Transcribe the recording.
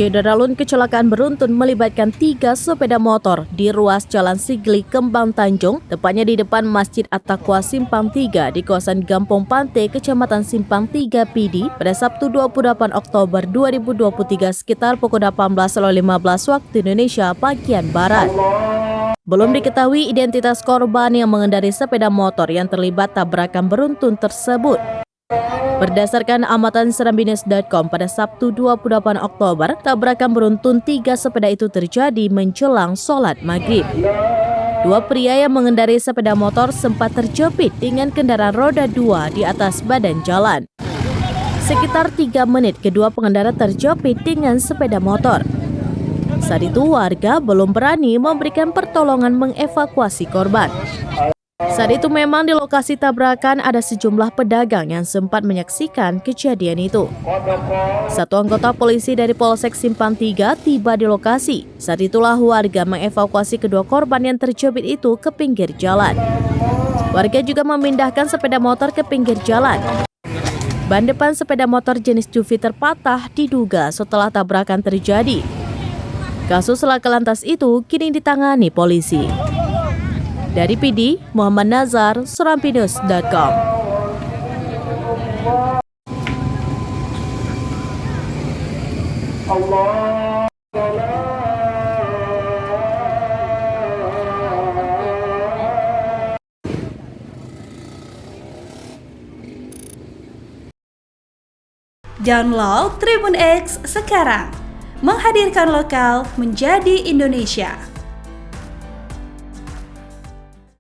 Syederalun kecelakaan beruntun melibatkan 3 sepeda motor di ruas Jalan Sigli, Kembang Tanjung, tepatnya di depan Masjid At-Taqwa Simpang 3 di kawasan Gampong Pante, Kecamatan Simpang 3 Pidi pada Sabtu 28 Oktober 2023 sekitar pukul 18.15 waktu Indonesia bagian Barat. Belum diketahui identitas korban yang mengendarai sepeda motor yang terlibat tabrakan beruntun tersebut. Berdasarkan amatan serambinews.com pada Sabtu 28 Oktober, tabrakan beruntun 3 sepeda itu terjadi menjelang sholat maghrib. 2 pria yang mengendarai sepeda motor sempat terjepit dengan kendaraan roda 2 di atas badan jalan. Sekitar 3 menit kedua pengendara terjepit dengan sepeda motor. Saat itu warga belum berani memberikan pertolongan mengevakuasi korban. Saat itu memang di lokasi tabrakan ada sejumlah pedagang yang sempat menyaksikan kejadian itu. Satu anggota polisi dari Polsek Simpang 3 tiba di lokasi. Saat itulah warga mengevakuasi kedua korban yang terjepit itu ke pinggir jalan. Warga juga memindahkan sepeda motor ke pinggir jalan. Ban depan sepeda motor jenis Jupiter patah diduga setelah tabrakan terjadi. Kasus laka lantas itu kini ditangani polisi. Dari PD, Muhammad Nazar, serambinews.com. Download Tribun X sekarang, menghadirkan lokal menjadi Indonesia.